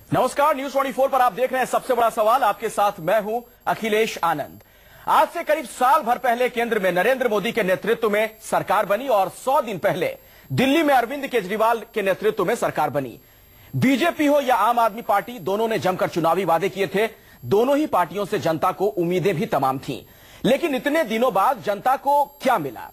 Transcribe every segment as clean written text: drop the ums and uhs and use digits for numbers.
नमस्कार, न्यूज 24 पर आप देख रहे हैं सबसे बड़ा सवाल। आपके साथ मैं हूं अखिलेश आनंद। आज से करीब साल भर पहले केंद्र में नरेंद्र मोदी के नेतृत्व में सरकार बनी और 100 दिन पहले दिल्ली में अरविंद केजरीवाल के नेतृत्व में सरकार बनी। बीजेपी हो या आम आदमी पार्टी, दोनों ने जमकर चुनावी वादे किए थे। दोनों ही पार्टियों से जनता को उम्मीदें भी तमाम थीं। लेकिन इतने दिनों बाद जनता को क्या मिला?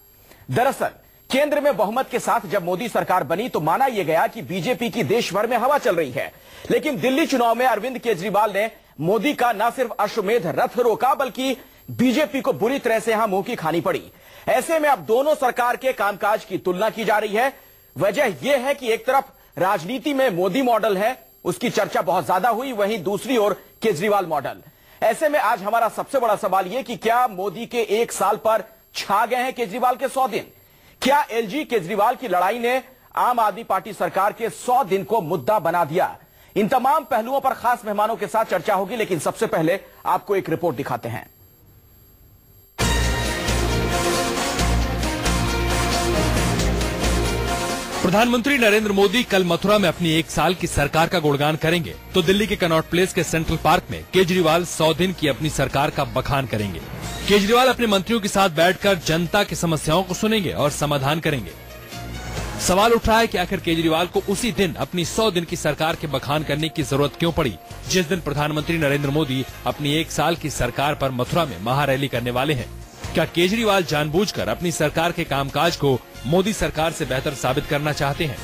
दरअसल केंद्र में बहुमत के साथ जब मोदी सरकार बनी तो माना यह गया कि बीजेपी की देश भर में हवा चल रही है। लेकिन दिल्ली चुनाव में अरविंद केजरीवाल ने मोदी का न सिर्फ अश्वमेध रथ रोका, बल्कि बीजेपी को बुरी तरह से यहां मुंह की खानी पड़ी। ऐसे में अब दोनों सरकार के कामकाज की तुलना की जा रही है। वजह यह है कि एक तरफ राजनीति में मोदी मॉडल है, उसकी चर्चा बहुत ज्यादा हुई, वहीं दूसरी ओर केजरीवाल मॉडल। ऐसे में आज हमारा सबसे बड़ा सवाल यह कि क्या मोदी के 1 साल पर छा गए हैं केजरीवाल के 100 दिन? क्या एलजी केजरीवाल की लड़ाई ने आम आदमी पार्टी सरकार के 100 दिन को मुद्दा बना दिया? इन तमाम पहलुओं पर खास मेहमानों के साथ चर्चा होगी, लेकिन सबसे पहले आपको एक रिपोर्ट दिखाते हैं। प्रधानमंत्री नरेंद्र मोदी कल मथुरा में अपनी 1 साल की सरकार का गुणगान करेंगे तो दिल्ली के कनॉट प्लेस के सेंट्रल पार्क में केजरीवाल 100 दिन की अपनी सरकार का बखान करेंगे। केजरीवाल अपने मंत्रियों के साथ बैठकर जनता की समस्याओं को सुनेंगे और समाधान करेंगे। सवाल उठ रहा है कि आखिर केजरीवाल को उसी दिन अपनी 100 दिन की सरकार के बखान करने की जरूरत क्यों पड़ी, जिस दिन प्रधानमंत्री नरेंद्र मोदी अपनी 1 साल की सरकार पर मथुरा में महारैली करने वाले हैं। क्या केजरीवाल जानबूझकर अपनी सरकार के कामकाज को मोदी सरकार से बेहतर साबित करना चाहते हैं?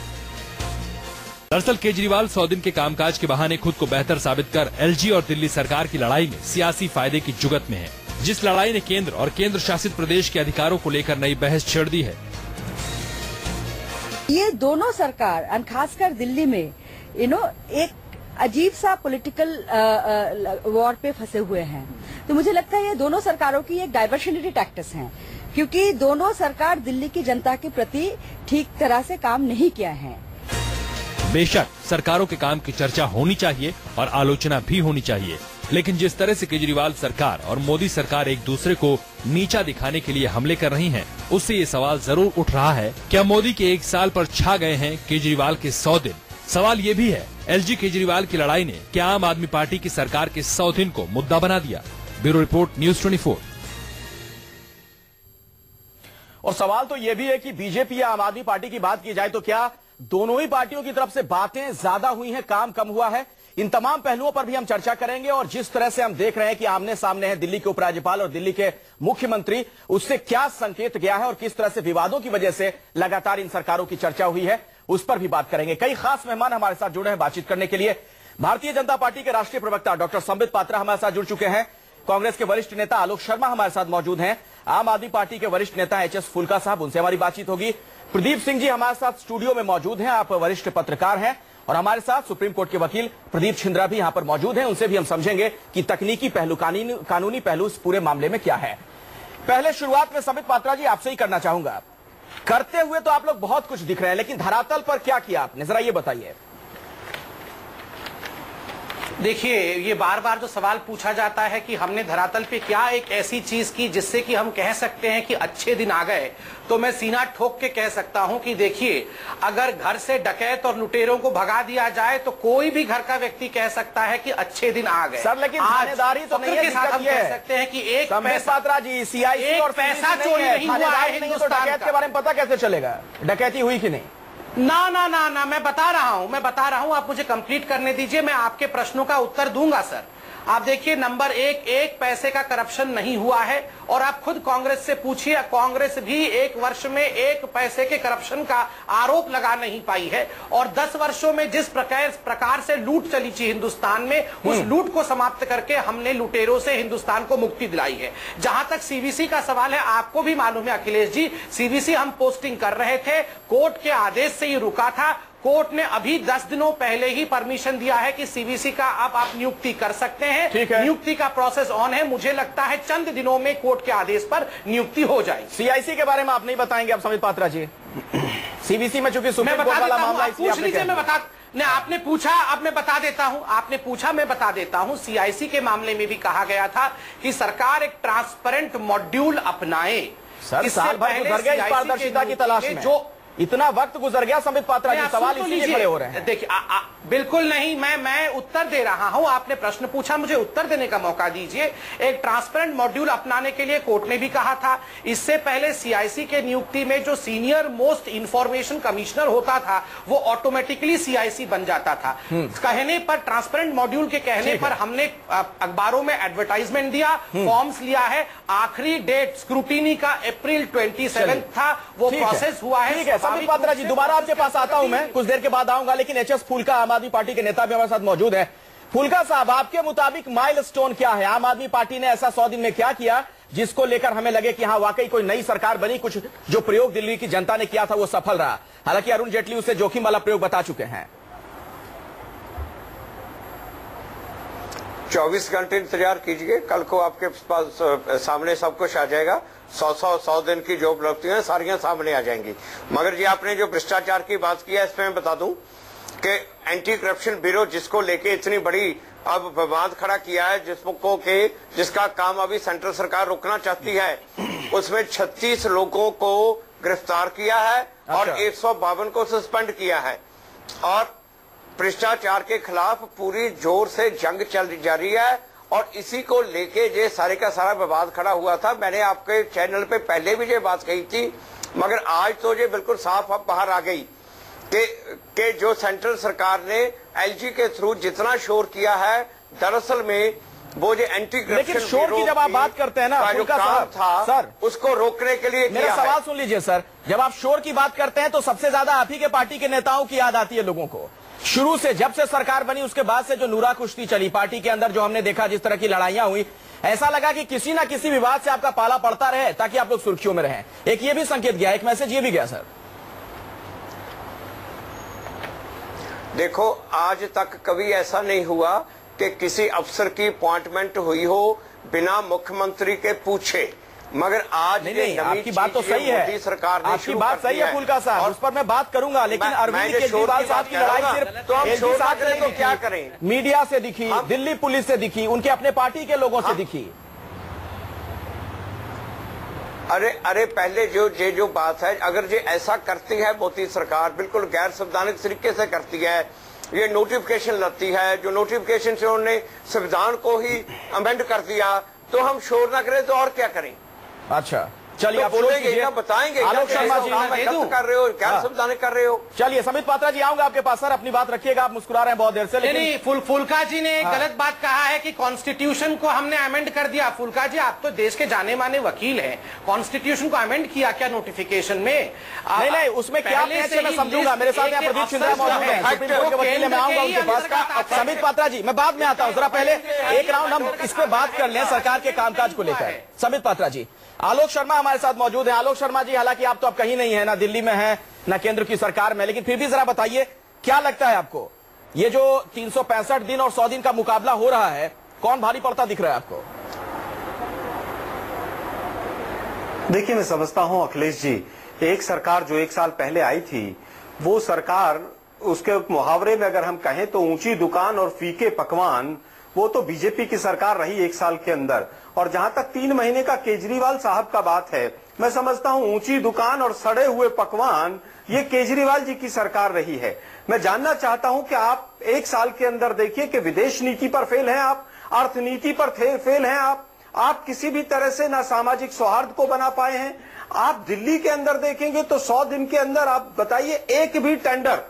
दरअसल केजरीवाल 100 दिन के कामकाज के बहाने खुद को बेहतर साबित कर एलजी और दिल्ली सरकार की लड़ाई में सियासी फायदे की जुगत में है, जिस लड़ाई ने केंद्र और केंद्र शासित प्रदेश के अधिकारों को लेकर नई बहस छेड़ दी है। ये दोनों सरकार और खासकर दिल्ली में एक अजीब सा पॉलिटिकल वॉर पे फंसे हुए हैं। तो मुझे लगता है ये दोनों सरकारों की एक डाइवर्शनरी टैक्टिक्स हैं, क्योंकि दोनों सरकार दिल्ली की जनता के प्रति ठीक तरह से काम नहीं किया है। बेशक सरकारों के काम की चर्चा होनी चाहिए और आलोचना भी होनी चाहिए, लेकिन जिस तरह से केजरीवाल सरकार और मोदी सरकार एक दूसरे को नीचा दिखाने के लिए हमले कर रही हैं, उससे ये सवाल जरूर उठ रहा है, क्या मोदी के 1 साल पर छा गए हैं केजरीवाल के 100 दिन? सवाल ये भी है, एलजी केजरीवाल की लड़ाई ने क्या आम आदमी पार्टी की सरकार के 100 दिन को मुद्दा बना दिया? Bureau report, news 24। और सवाल तो यह भी है कि बीजेपी या आम आदमी पार्टी की बात की जाए तो क्या दोनों ही पार्टियों की तरफ से बातें ज्यादा हुई हैं, काम कम हुआ है? इन तमाम पहलुओं पर भी हम चर्चा करेंगे। और जिस तरह से हम देख रहे हैं कि आमने सामने है दिल्ली के उपराज्यपाल और दिल्ली के मुख्यमंत्री, उससे क्या संकेत गया है और किस तरह से विवादों की वजह से लगातार इन सरकारों की चर्चा हुई है, उस पर भी बात करेंगे। कई खास मेहमान हमारे साथ जुड़े हैं बातचीत करने के लिए। भारतीय जनता पार्टी के राष्ट्रीय प्रवक्ता डॉक्टर संबित पात्रा हमारे साथ जुड़ चुके हैं। कांग्रेस के वरिष्ठ नेता आलोक शर्मा हमारे साथ मौजूद हैं। आम आदमी पार्टी के वरिष्ठ नेता एचएस फुल्का साहब, उनसे हमारी बातचीत होगी। प्रदीप सिंह जी हमारे साथ स्टूडियो में मौजूद हैं, आप वरिष्ठ पत्रकार हैं। और हमारे साथ सुप्रीम कोर्ट के वकील प्रदीप छिंद्रा भी यहां पर मौजूद हैं, उनसे भी हम समझेंगे कि तकनीकी पहलू, कानूनी पहलू इस पूरे मामले में क्या है। पहले शुरुआत में संबित पात्रा जी आपसे ही करना चाहूंगा। करते हुए तो आप लोग बहुत कुछ दिख रहे हैं, लेकिन धरातल पर क्या किया आपने, जरा ये बताइए। देखिए, ये बार बार जो सवाल पूछा जाता है कि हमने धरातल पे क्या एक ऐसी चीज की जिससे कि हम कह सकते हैं कि अच्छे दिन आ गए, तो मैं सीना ठोक के कह सकता हूं कि देखिए, अगर घर से डकैत और लुटेरों को भगा दिया जाए तो कोई भी घर का व्यक्ति कह सकता है कि अच्छे दिन आ गए। सर, लेकिन थानेदारी तो नहीं है, के साथ हम कह सकते हैं कि एक पात्रा जी, सीआईसी और पैसा चोरी नहीं हुआ है हिंदुस्तान का। के बारे में पता कैसे चलेगा डकैती हुई कि नहीं? ना ना ना ना, मैं बता रहा हूं, आप मुझे कंप्लीट करने दीजिए, मैं आपके प्रश्नों का उत्तर दूंगा सर। आप देखिए, नंबर एक पैसे का करप्शन नहीं हुआ है, और आप खुद कांग्रेस से पूछिए, कांग्रेस भी 1 वर्ष में 1 पैसे के करप्शन का आरोप लगा नहीं पाई है। और 10 वर्षों में जिस प्रकार से लूट चली थी हिंदुस्तान में, उस लूट को समाप्त करके हमने लुटेरों से हिंदुस्तान को मुक्ति दिलाई है। जहां तक सीवीसी का सवाल है, आपको भी मालूम है अखिलेश जी, सीवीसी हम पोस्टिंग कर रहे थे, कोर्ट के आदेश से ही रुका था। कोर्ट ने अभी 10 दिनों पहले ही परमिशन दिया है कि सीवीसी का अब आप नियुक्ति कर सकते हैं। नियुक्ति का प्रोसेस ऑन है, मुझे लगता है चंद दिनों में कोर्ट के आदेश पर नियुक्ति हो जाएगी। सीआईसी के बारे में आप नहीं बताएंगे अब संबित पात्रा जी? सीवीसी में चूंकि सुप्रीम कोर्ट वाला मामला, आपने पूछा, अब मैं बता देता हूं, आपने पूछा, मैं बता देता हूं। सीआईसी के मामले में भी कहा गया था कि सरकार एक ट्रांसपेरेंट मॉड्यूल अपनाए। सर, साल भर गुजर गया पारदर्शिता की तलाश में, जो इतना वक्त गुजर गया संबित पात्रा जी, सवाल इसीलिए खड़े हो रहे हैं। देखिए, बिल्कुल नहीं, मैं उत्तर दे रहा हूं। आपने प्रश्न पूछा, मुझे उत्तर देने का मौका दीजिए। एक ट्रांसपेरेंट मॉड्यूल अपनाने के लिए कोर्ट ने भी कहा था। इससे पहले सीआईसी के नियुक्ति में जो सीनियर मोस्ट इंफॉर्मेशन कमिश्नर होता था वो ऑटोमेटिकली सीआईसी बन जाता था। कहने पर, ट्रांसपेरेंट मॉड्यूल के कहने पर हमने अखबारों में एडवर्टाइजमेंट दिया, फॉर्म्स लिया है। आखिरी डेट स्क्रूटिनी का अप्रैल 27 था, वो प्रोसेस हुआ है। ठीक है संबित पात्रा जी, दोबारा आपके पास आता हूं मैं, कुछ देर के बाद आऊंगा, लेकिन एचएस फूलका आम आदमी पार्टी के नेता भी हमारे साथ मौजूद है। फूलका साहब, आपके मुताबिक माइलस्टोन क्या है? आम आदमी पार्टी ने ऐसा 100 दिन में क्या किया जिसको लेकर हमें लगे कि हाँ वाकई कोई नई सरकार बनी, कुछ जो प्रयोग दिल्ली की जनता ने किया था वो सफल रहा? हालांकि अरुण जेटली उसे जोखिम वाला प्रयोग बता चुके हैं। 24 घंटे इंतजार कीजिए, कल को आपके पास सामने सब कुछ आ जाएगा। 100 दिन की जो उपलब्धियां हैं सारियां सामने आ जाएंगी। मगर जी आपने जो भ्रष्टाचार की बात की है, इस पर मैं बता दूं कि एंटी करप्शन ब्यूरो जिसको लेके इतनी बड़ी अब विवाद खड़ा किया है, जिसका काम अभी सेंट्रल सरकार रोकना चाहती है, उसमें 36 लोगों को गिरफ्तार किया है और 152 को सस्पेंड किया है। और भ्रष्टाचार के खिलाफ पूरी जोर से जंग चल जारी है और इसी को लेके ये सारे का सारा विवाद खड़ा हुआ था। मैंने आपके चैनल पे पहले भी ये बात कही थी, मगर आज तो ये बिल्कुल साफ अब बाहर आ गई कि जो सेंट्रल सरकार ने एलजी के थ्रू जितना शोर किया है, दरअसल में वो जो एंटी करप्शन, लेकिन शोर की जब आप बात करते हैं ना जो काम था सर, उसको रोकने के लिए मेरा सवाल सुन लीजिए सर। जब आप शोर की बात करते हैं तो सबसे ज्यादा आप ही के पार्टी के नेताओं की याद आती है लोगों को। शुरू से जब से सरकार बनी उसके बाद से जो नूरा कुश्ती चली पार्टी के अंदर, जो हमने देखा जिस तरह की लड़ाइयां हुई, ऐसा लगा कि किसी ना किसी विवाद से आपका पाला पड़ता रहे ताकि आप लोग सुर्खियों में रहें। एक ये भी संकेत गया, एक मैसेज ये भी गया सर। देखो आज तक कभी ऐसा नहीं हुआ कि किसी अफसर की अपॉइंटमेंट हुई हो बिना मुख्यमंत्री के पूछे, मगर आज नहीं, आपकी बात तो सही है, सरकार ने आपकी बात सही है फूलका साहब, उस पर मैं बात करूंगा, लेकिन अरविंद केजरीवाल साहब की लड़ाई सिर्फ तो हम एलजी साहब से तो क्या करें? मीडिया से दिखी, दिल्ली पुलिस से दिखी, उनके अपने पार्टी के लोगों से दिखी। अरे पहले जो बात है, अगर ये ऐसा करती है मोदी सरकार, बिल्कुल गैर संवैधानिक तरीके से करती है, ये नोटिफिकेशन लाती है, जो नोटिफिकेशन से उन्होंने संविधान को ही अमेंड कर दिया, तो हम शोर ना करें तो और क्या करें? अच्छा चलिए, आप बोलेंगे, बताएंगे। आलोक शर्मा जी कर रहे हो, क्या समझाने कर रहे हो? चलिए संबित पात्रा जी आऊंगा आपके पास। सर अपनी बात रखिएगा, आप मुस्कुरा रहे हैं बहुत देर से। लेकिन फुलका जी ने गलत बात कहा है कि कॉन्स्टिट्यूशन को हमने अमेंड कर दिया। फुलका जी आप तो देश के जाने माने वकील हैं, कॉन्स्टिट्यूशन को अमेंड किया क्या नोटिफिकेशन में? नहीं, उसमें क्या मैं समझूंगा। मेरे साथ यहाँ प्रदीप सिंह मौजूद है, सुप्रीम कोर्ट के वकील, मैं आऊंगा उनके पास। संबित पात्रा जी मैं बाद में आता हूँ, जरा पहले एक राउंड हम इस पे बात कर लें सरकार के कामकाज को लेकर। संबित पात्रा जी, आलोक शर्मा हमारे साथ मौजूद है। आलोक शर्मा जी, हालांकि आप तो अब कहीं नहीं है, ना दिल्ली में है ना केंद्र की सरकार में, लेकिन फिर भी जरा बताइए क्या लगता है आपको, ये जो 365 दिन और 100 दिन का मुकाबला हो रहा है, कौन भारी पड़ता दिख रहा है आपको? देखिए मैं समझता हूं अखिलेश जी, एक सरकार जो 1 साल पहले आई थी, वो सरकार, उसके मुहावरे में अगर हम कहें तो ऊंची दुकान और फीके पकवान, वो तो बीजेपी की सरकार रही 1 साल के अंदर। और जहां तक 3 महीने का केजरीवाल साहब का बात है, मैं समझता हूं ऊंची दुकान और सड़े हुए पकवान ये केजरीवाल जी की सरकार रही है। मैं जानना चाहता हूं कि आप 1 साल के अंदर देखिए कि विदेश नीति पर फेल हैं आप, अर्थनीति पर फेल हैं आप किसी भी तरह से ना सामाजिक सौहार्द को बना पाए हैं। आप दिल्ली के अंदर देखेंगे तो 100 दिन के अंदर आप बताइए एक भी टेंडर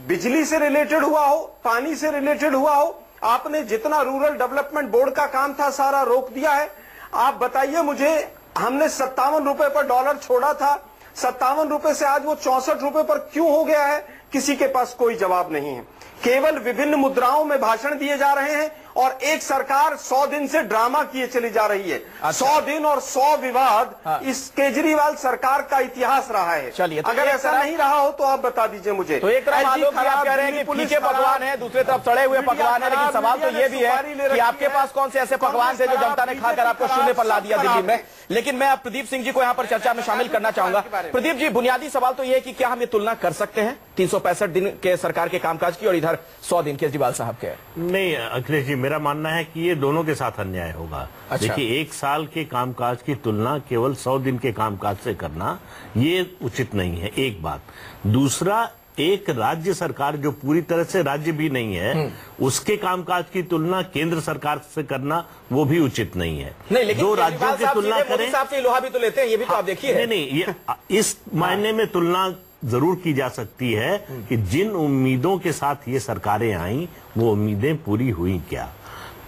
बिजली से रिलेटेड हुआ हो, पानी से रिलेटेड हुआ हो, आपने जितना रूरल डेवलपमेंट बोर्ड का काम था सारा रोक दिया है। आप बताइए मुझे, हमने 57 रुपए पर डॉलर छोड़ा था, 57 रुपए से आज वो 64 रुपए पर क्यों हो गया है, किसी के पास कोई जवाब नहीं है। केवल विभिन्न मुद्राओं में भाषण दिए जा रहे हैं और एक सरकार 100 दिन से ड्रामा किए चली जा रही है। 100 दिन और 100 विवाद इस केजरीवाल सरकार का इतिहास रहा है। चलिए, तो अगर ऐसा नहीं रहा हो तो आप बता दीजिए मुझे। तो एक तरफ आलोक जी आप कह रहे हैं कि फीके पकवान है, दूसरी तरफ सड़े हुए पकवान है, लेकिन सवाल तो ये भी है कि आपके पास कौन से ऐसे पकवान थे जो जनता ने खाकर आपको शून्य पर ला दिया दिल्ली में। लेकिन मैं अब प्रदीप सिंह जी को यहाँ पर चर्चा में शामिल करना चाहूंगा। प्रदीप जी, बुनियादी सवाल तो ये है कि क्या हम ये तुलना कर सकते हैं 365 दिन के सरकार के कामकाज की और इधर 100 दिन केजरीवाल साहब के? नहीं अखिलेश जी, मेरा मानना है कि ये दोनों के साथ अन्याय होगा। अच्छा। देखिए 1 साल के कामकाज की तुलना केवल 100 दिन के कामकाज से करना ये उचित नहीं है, एक बात। दूसरा, एक राज्य सरकार जो पूरी तरह से राज्य भी नहीं है, उसके कामकाज की तुलना केंद्र सरकार से करना वो भी उचित नहीं है। नहीं, लेकिन जो राज्यों की तुलना करें, साहब से लोहा भी तो लेते हैं, ये भी तो आप देखिए। नहीं, ये इस मायने में तुलना जरूर की जा सकती है कि जिन उम्मीदों के साथ ये सरकारें आई वो उम्मीदें पूरी हुई क्या।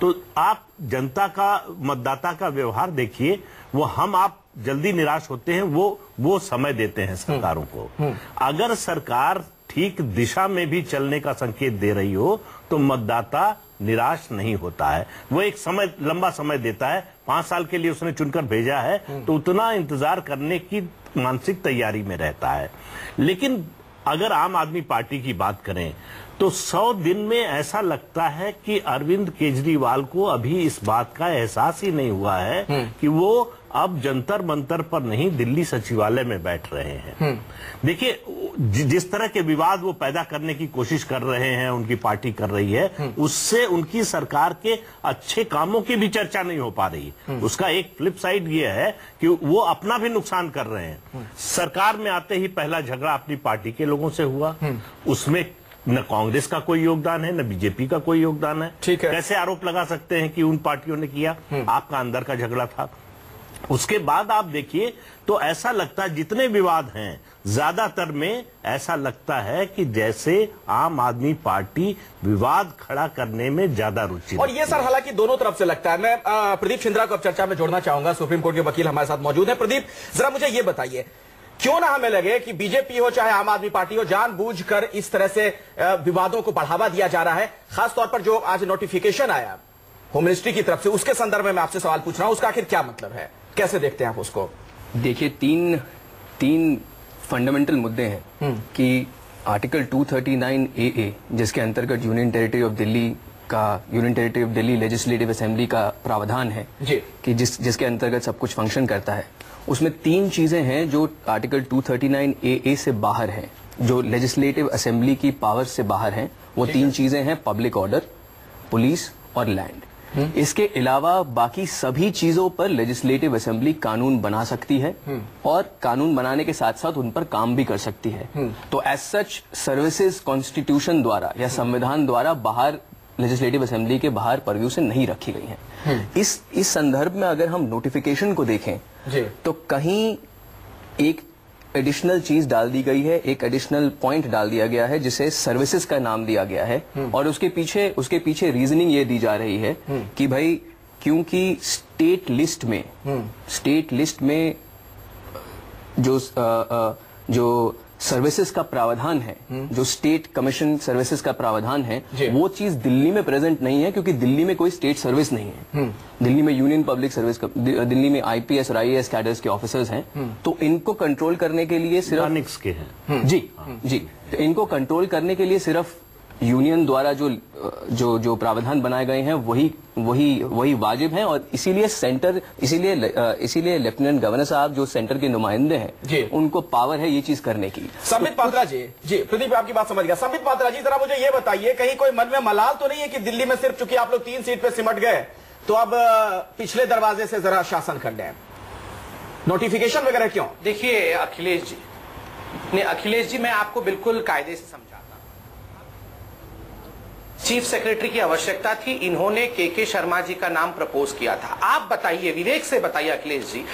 तो आप जनता का, मतदाता का व्यवहार देखिए, वो हम आप जल्दी निराश होते हैं, वो समय देते हैं सरकारों को। अगर सरकार ठीक दिशा में भी चलने का संकेत दे रही हो तो मतदाता निराश नहीं होता है। वो एक समय, लंबा समय देता है, 5 साल के लिए उसने चुनकर भेजा है तो उतना इंतजार करने की मानसिक तैयारी में रहता है। लेकिन अगर आम आदमी पार्टी की बात करें तो 100 दिन में ऐसा लगता है कि अरविंद केजरीवाल को अभी इस बात का एहसास ही नहीं हुआ है कि वो अब जंतर मंतर पर नहीं, दिल्ली सचिवालय में बैठ रहे हैं। देखिए, जिस तरह के विवाद वो पैदा करने की कोशिश कर रहे हैं, उनकी पार्टी कर रही है, उससे उनकी सरकार के अच्छे कामों की भी चर्चा नहीं हो पा रही। उसका एक फ्लिप साइड ये है कि वो अपना भी नुकसान कर रहे हैं। सरकार में आते ही पहला झगड़ा अपनी पार्टी के लोगों से हुआ, उसमें न कांग्रेस का कोई योगदान है, न बीजेपी का कोई योगदान है। ठीक है, कैसे आरोप लगा सकते हैं कि उन पार्टियों ने किया? आपका अंदर का झगड़ा था। उसके बाद आप देखिए तो ऐसा लगता है जितने विवाद हैं ज्यादातर में ऐसा लगता है कि जैसे आम आदमी पार्टी विवाद खड़ा करने में ज्यादा रुचि, और ये सर हालांकि दोनों तरफ से लगता है। मैं प्रदीप शिंद्रा को अब चर्चा में जोड़ना चाहूंगा, सुप्रीम कोर्ट के वकील हमारे साथ मौजूद हैं। प्रदीप, जरा मुझे ये बताइए, क्यों ना हमें लगे कि बीजेपी हो चाहे आम आदमी पार्टी हो, जानबूझकर इस तरह से विवादों को बढ़ावा दिया जा रहा है। खासतौर पर जो आज नोटिफिकेशन आया होम मिनिस्ट्री की तरफ से, उसके संदर्भ में मैं आपसे सवाल पूछ रहा हूं, उसका आखिर क्या मतलब है, कैसे देखते हैं आप उसको? देखिए, तीन फंडामेंटल मुद्दे हैं कि आर्टिकल 239 AA, जिसके अंतर्गत union territory of Delhi legislative assembly का प्रावधान है कि जिसके अंतर्गत सब कुछ फंक्शन करता है, उसमें 3 चीजें हैं जो आर्टिकल 239 AA से बाहर हैं, जो लेजिस्लेटिव असेंबली की पावर से बाहर हैं। वो 3 चीजें हैं, पब्लिक ऑर्डर, पुलिस और लैंड। इसके अलावा बाकी सभी चीजों पर लेजिस्लेटिव असेंबली कानून बना सकती है और कानून बनाने के साथ साथ उन पर काम भी कर सकती है। तो एज सच सर्विसेज कॉन्स्टिट्यूशन द्वारा या संविधान द्वारा बाहर, लेजिस्लेटिव असेंबली के बाहर परव्यू से नहीं रखी गई हैं। इस संदर्भ में अगर हम नोटिफिकेशन को देखें तो कहीं एक एडिशनल चीज डाल दी गई है, एक एडिशनल पॉइंट डाल दिया गया है जिसे सर्विसेज का नाम दिया गया है, और उसके पीछे रीजनिंग ये दी जा रही है कि भाई क्योंकि स्टेट लिस्ट में जो सर्विसेज का प्रावधान है, जो स्टेट कमीशन सर्विसेज का प्रावधान है, वो चीज दिल्ली में प्रेजेंट नहीं है, क्योंकि दिल्ली में कोई स्टेट सर्विस नहीं है। दिल्ली में यूनियन पब्लिक सर्विस, दिल्ली में IPS और IAS कैडर्स के ऑफिसर्स हैं, तो इनको कंट्रोल करने के लिए सिर्फ के हैं। जी, तो इनको कंट्रोल करने के लिए सिर्फ यूनियन द्वारा जो प्रावधान बनाए गए हैं वही वाजिब हैं, और इसीलिए लेफ्टिनेंट गवर्नर साहब जो सेंटर के नुमाइंदे हैं, उनको पावर है ये चीज करने की। संबित पात्रा जी, प्रदीप आपकी बात समझ गया। संबित पात्रा जी, जरा मुझे ये बताइए, कहीं कोई मन में मलाल तो नहीं है कि दिल्ली में सिर्फ चूंकि आप लोग 3 सीट पे सिमट गए तो अब पिछले दरवाजे से जरा शासन कर लें, नोटिफिकेशन वगैरह क्यों? देखिए अखिलेश जी, मैं आपको बिल्कुल कायदे से समझाता हूं। चीफ सेक्रेटरी की आवश्यकता थी, इन्होंने के शर्मा जी का नाम प्रपोज किया था। आप बताइए, विवेक से बताइए अखिलेश जी,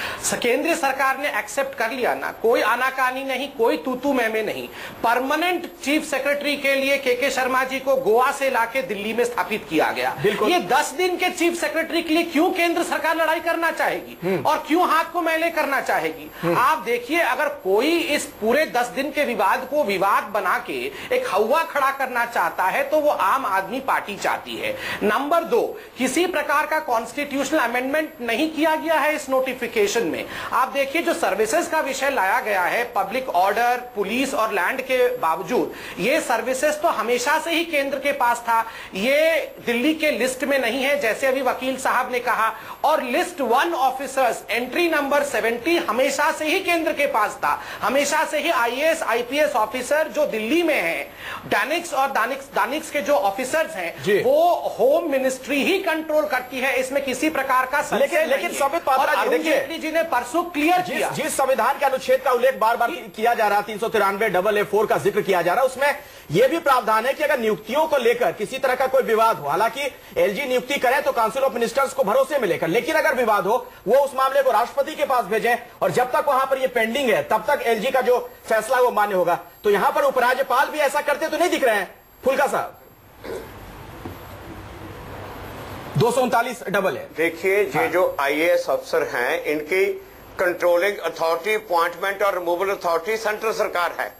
केंद्र सरकार ने एक्सेप्ट कर लिया ना, कोई आनाकानी नहीं, कोई तूतू मैमे नहीं। परमानेंट चीफ सेक्रेटरी के लिए के शर्मा जी को गोवा से लाके दिल्ली में स्थापित किया गया। ये 10 दिन के चीफ सेक्रेटरी के लिए क्यों केंद्र सरकार लड़ाई करना चाहेगी और क्यों हाथ को मैले करना चाहेगी? आप देखिए, अगर कोई इस पूरे 10 दिन के विवाद को विवाद बना के एक हवा खड़ा करना चाहता है तो वो आम आदमी पार्टी चाहती है। नंबर 2, किसी प्रकार का कॉन्स्टिट्यूशनल अमेंडमेंट नहीं किया गया है इस नोटिफिकेशन में। आप देखिए, जो सर्विसेज का विषय लाया गया है, पब्लिक ऑर्डर, पुलिस और लैंड के बावजूद, ये सर्विसेज तो हमेशा से ही केंद्र के पास था, ये दिल्ली के लिस्ट में नहीं है, जैसे अभी वकील साहब ने कहा। और लिस्ट 1 ऑफिसर्स, एंट्री नंबर 70 हमेशा से ही केंद्र के पास था। हमेशा से ही IAS IPS ऑफिसर जो दिल्ली में है, डानिक्स और दानिक्स के जो ऑफिसर्स हैं वो होम मिनिस्ट्री ही कंट्रोल करती है, इसमें किसी प्रकार का लेकिन संबित पात्रा जी, देखिए जेटली जी ने परसों क्लियर किया, जिस संविधान के अनुच्छेद का उल्लेख बार बार किया जा रहा है 393AA4 का जिक्र किया जा रहा है, उसमें यह भी प्रावधान है कि अगर नियुक्तियों को लेकर किसी तरह का कोई विवाद हो, हालांकि एलजी नियुक्ति करे तो काउंसिल ऑफ मिनिस्टर्स को भरोसे में लेकर, लेकिन अगर विवाद हो वो उस मामले को राष्ट्रपति के पास भेजें और जब तक वहां पर ये पेंडिंग है तब तक एलजी का जो फैसला है वो मान्य होगा। तो यहां पर उपराज्यपाल भी ऐसा करते तो नहीं दिख रहे हैं फुल्का साहब? 239AA। देखिए ये जो आईएएस अफसर हैं इनकी कंट्रोलिंग अथॉरिटी, अपॉइंटमेंट और रिमूवल अथॉरिटी सेंट्रल सरकार है,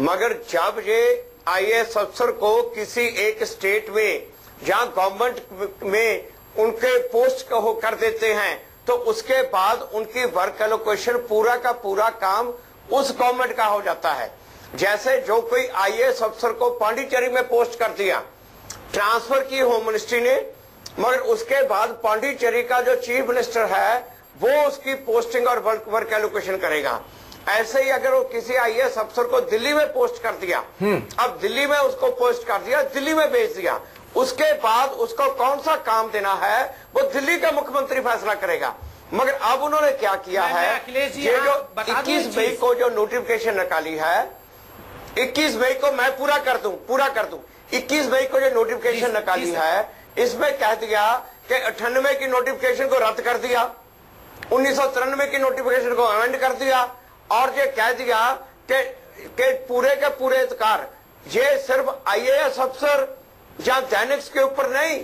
मगर जब ये आईएएस अफसर को किसी एक स्टेट में जहां गवर्नमेंट में उनके पोस्ट को कर देते हैं तो उसके बाद उनकी वर्क एलोकेशन पूरा का पूरा काम उस गवर्नमेंट का हो जाता है। जैसे जो कोई आईएएस अफसर को पांडिचेरी में पोस्ट कर दिया, ट्रांसफर की होम मिनिस्ट्री ने, मगर उसके बाद पांडिचेरी का जो चीफ मिनिस्टर है वो उसकी पोस्टिंग और वर्क एलोकेशन करेगा। ऐसे ही अगर वो किसी आईएएस अफसर को दिल्ली में पोस्ट कर दिया, अब दिल्ली में उसको पोस्ट कर दिया, दिल्ली में भेज दिया, उसके बाद उसको कौन सा काम देना है वो दिल्ली का मुख्यमंत्री फैसला करेगा। मगर अब उन्होंने क्या किया है, ये जो 21 मई को जो नोटिफिकेशन निकाली है, 21 मई को मैं पूरा कर दूं 21 मई को जो नोटिफिकेशन निकाली है इसमें कह दिया कि 98 की नोटिफिकेशन को रद्द कर दिया, 1993 की नोटिफिकेशन को अमेंड कर दिया और ये कह दिया कि पूरे के पूरे अधिकार ये सिर्फ आईएएस अफसर या दैनिक्स के ऊपर नहीं,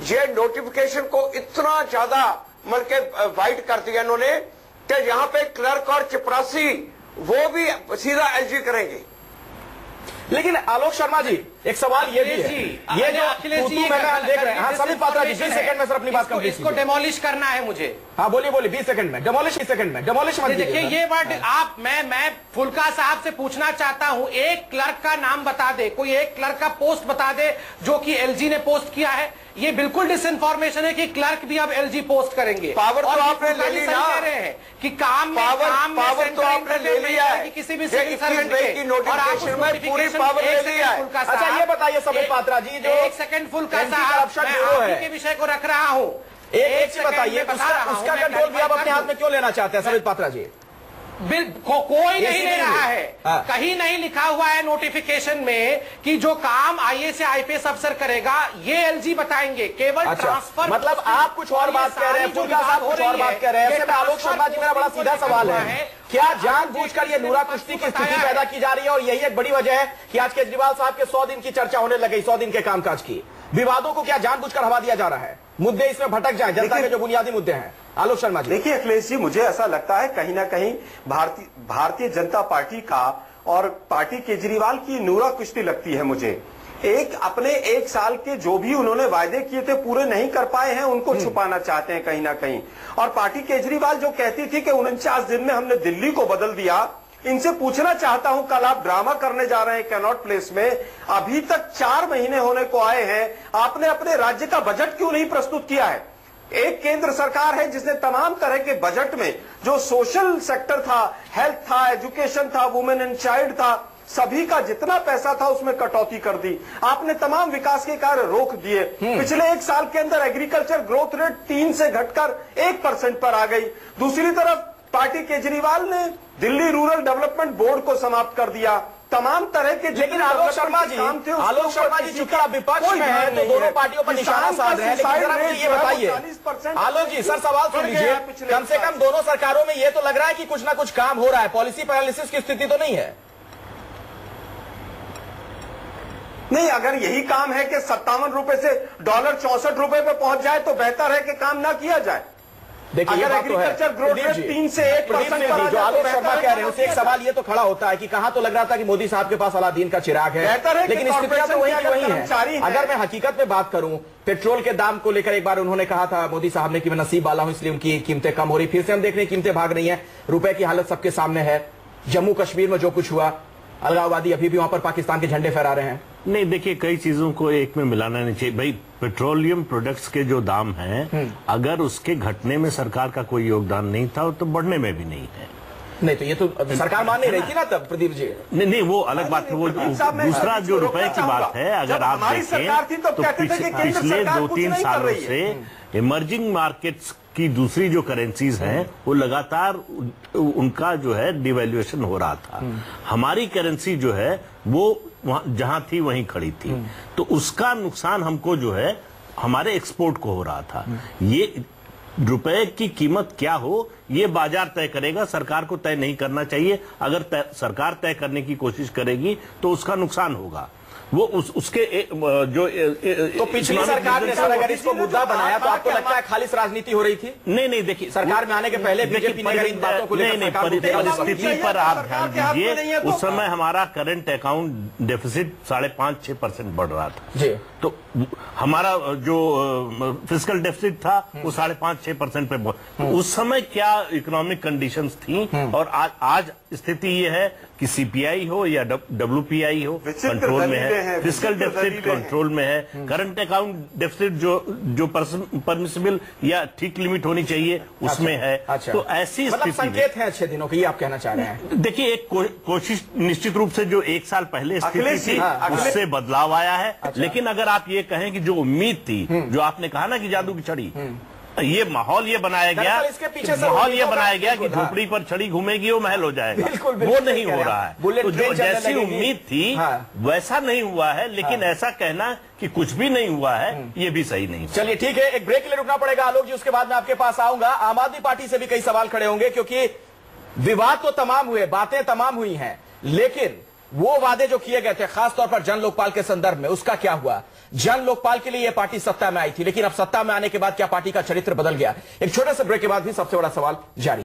ये नोटिफिकेशन को इतना ज्यादा मतलब वाइड कर दिया इन्होंने कि यहाँ पे क्लर्क और चपरासी वो भी सीधा एलजी करेंगे। लेकिन आलोक शर्मा जी एक सवाल ये भी है, ये जो तूतू मैंने देख रहे हैं, हाँ समित पात्रा जी 20 सेकंड में सर अपनी बात कंप्लीट इसको डेमोलिश करना है मुझे। हाँ बोलिए 20 सेकंड में डेमोलिश, 20 सेकंड में डेमोलिश मत देखिए ये वर्ड आप मैं फुल्का साहब से पूछना चाहता हूं, एक क्लर्क का नाम बता दे, कोई एक क्लर्क का पोस्ट बता दे जो कि एलजी ने पोस्ट किया है। ये बिल्कुल डिसइंफॉर्मेशन है कि क्लर्क भी अब एलजी पोस्ट करेंगे। पावर तो आपने ले ली ना, कह रहे हैं कि काम पावर तो आपने ले लिया है, किसी भी सिविल सर्वेंट की नोटिफिकेशन में पूरी पावर ले ली है। अच्छा ये बताइए समित पात्रा जी, जो एक सेकंड फुल्का साहब मैं आप के विषय को रख रहा हूं, एक चीज बताइए, उसका कंट्रोल भी आप अपने हाथ में क्यों लेना चाहते हैं समित पात्रा जी? कोई नहीं ले रहा है, कहीं नहीं लिखा हुआ है नोटिफिकेशन में कि जो काम आईएएस या आईपीएस अफसर करेगा ये एलजी बताएंगे, केवल ट्रांसफर। मतलब आप कुछ और बात कह रहे हैं, फुल्का साहब कुछ और बात कह रहे हैं। आलोक शर्मा जी मेरा बड़ा सीधा सवाल है, क्या जानबूझकर ये नूरा कुश्ती की स्थिति पैदा की जा रही है? और यही एक बड़ी वजह है कि आज केजरीवाल साहब के 100 दिन की चर्चा होने लगी, 100 दिन के कामकाज की। विवादों को क्या जानबूझकर हवा दिया जा रहा है? मुद्दे इसमें भटक जाएं, जनता के जो बुनियादी मुद्दे हैं। आलोक शर्मा जी देखिए अखिलेश जी, मुझे ऐसा लगता है कहीं ना कहीं भारतीय जनता पार्टी का और पार्टी केजरीवाल की नूरा कुश्ती लगती है मुझे। अपने एक साल के जो भी उन्होंने वायदे किए थे पूरे नहीं कर पाए हैं, उनको छुपाना चाहते हैं कहीं ना कहीं। और पार्टी केजरीवाल जो कहती थी कि 49 दिन में हमने दिल्ली को बदल दिया, इनसे पूछना चाहता हूं, कल आप ड्रामा करने जा रहे हैं कैनॉट प्लेस में, अभी तक 4 महीने होने को आए हैं, आपने अपने राज्य का बजट क्यों नहीं प्रस्तुत किया है? एक केंद्र सरकार है जिसने तमाम तरह के बजट में जो सोशल सेक्टर था, हेल्थ था, एजुकेशन था, वुमेन एंड चाइल्ड था, सभी का जितना पैसा था उसमें कटौती कर दी। आपने तमाम विकास के कार्य रोक दिए। पिछले एक साल के अंदर एग्रीकल्चर ग्रोथ रेट 3 से घटकर 1% पर आ गई। दूसरी तरफ पार्टी केजरीवाल ने दिल्ली रूरल डेवलपमेंट बोर्ड को समाप्त कर दिया। तमाम तरह के लेकिन आलोक शर्मा जी चूंकि आप विपक्ष में हैं तो दोनों पार्टियों पर निशाना साध रहे हैं, लेकिन जरा मुझे ये बताइए आलोक जी, सर सवाल सुन लीजिए, कम से कम दोनों सरकारों में ये तो लग रहा है कि कुछ ना कुछ काम हो रहा है, पॉलिसी पैरालिसिस की स्थिति तो नहीं है? नहीं, अगर यही काम है कि 57 रुपए से $64 पे पहुंच जाए तो बेहतर है कि काम ना किया जाए। देखिए अगर एग्रीकल्चर ग्रोथ रेट 3 से 1% जो आलोक शर्मा कह रहे हैं उससे एक सवाल ये तो खड़ा होता है कि कहां तो लग रहा था कि मोदी साहब के पास अलादीन का चिराग है, लेकिन स्थितियां तो वही है। अगर मैं हकीकत में बात करूं, पेट्रोल के दाम को लेकर एक बार उन्होंने कहा था मोदी साहब ने कि मैं नसीब वाला हूं इसलिए उनकी कीमतें कम हो रही, फिर से हम देख रहे हैं कीमतें भाग रही हैं, रुपए की हालत सबके सामने है। जम्मू कश्मीर में जो कुछ हुआ, अलगाववादी अभी भी वहां पर पाकिस्तान के झंडे फहरा रहे हैं। नहीं, देखिए कई चीजों को एक में मिलाना नहीं चाहिए भाई। पेट्रोलियम प्रोडक्ट्स के जो दाम हैं, अगर उसके घटने में सरकार का कोई योगदान नहीं था तो बढ़ने में भी नहीं है। नहीं तो ये तो सरकार मान नहीं रही थी ना तब, प्रदीप जी। नहीं, वो अलग बात है। वो दूसरा जो रुपए की बात है, अगर आप देखें तो पिछले 2-3 सालों से इमर्जिंग मार्केट्स की दूसरी जो करेंसीज हैं वो लगातार उनका जो है डिवैल्यूएशन हो रहा था। हमारी करेंसी जो है वो जहां थी वहीं खड़ी थी, तो उसका नुकसान हमको जो है हमारे एक्सपोर्ट को हो रहा था। ये रुपए की कीमत क्या हो ये बाजार तय करेगा, सरकार को तय नहीं करना चाहिए। अगर सरकार तय करने की कोशिश करेगी तो उसका नुकसान होगा। वो उसके जो तो पिछली सरकार ने सर अगर इसको मुद्दा बनाया तो आपको लगता है खालिश राजनीति हो रही थी? नहीं, देखिए सरकार में आने के पहले बीजेपी ने इन बातों को लेकर परिस्थिति पर आप ध्यान दीजिए। उस समय हमारा करंट अकाउंट डेफिसिट 5.5-6% बढ़ रहा था जी। तो हमारा जो फिस्कल डेफिसिट था वो 5.5-6% पे, तो उस समय क्या इकोनॉमिक कंडीशंस थी और आज स्थिति ये है कि सीपीआई हो या डब्ल्यूपीआई हो कंट्रोल में है, फिस्कल डेफिसिट कंट्रोल में है, करंट अकाउंट डेफिसिट जो परमिसिबल या ठीक लिमिट होनी चाहिए उसमें है। तो ऐसी स्थिति संकेत है अच्छे दिनों के, ये आप कहना चाह रहे हैं? देखिए, एक कोशिश निश्चित रूप से जो 1 साल पहले स्थिति थी उससे बदलाव आया है। लेकिन अगर आप ये कहें कि जो उम्मीद थी, जो आपने कहा ना कि जादू की छड़ी, ये माहौल ये बनाया गया, माहौल ये बनाया गया कि झोपड़ी पर छड़ी घूमेगी वो महल हो जाएगा, वो नहीं हो रहा है। तो जो जैसी उम्मीद थी वैसा नहीं हुआ है। लेकिन ऐसा कहना कि कुछ भी नहीं हुआ है ये भी सही नहीं। चलिए ठीक है, एक ब्रेक के लिए रुकना पड़ेगा आलोक जी, उसके बाद मैं आपके पास आऊंगा। आम आदमी पार्टी से भी कई सवाल खड़े होंगे क्योंकि विवाद तो तमाम हुए, बातें तमाम हुई हैं, लेकिन वो वादे जो किए गए थे खासतौर पर जन लोकपाल के संदर्भ में, उसका क्या हुआ? जन लोकपाल के लिए यह पार्टी सत्ता में आई थी, लेकिन अब सत्ता में आने के बाद क्या पार्टी का चरित्र बदल गया? एक छोटे से ब्रेक के बाद भी सबसे बड़ा सवाल जारी।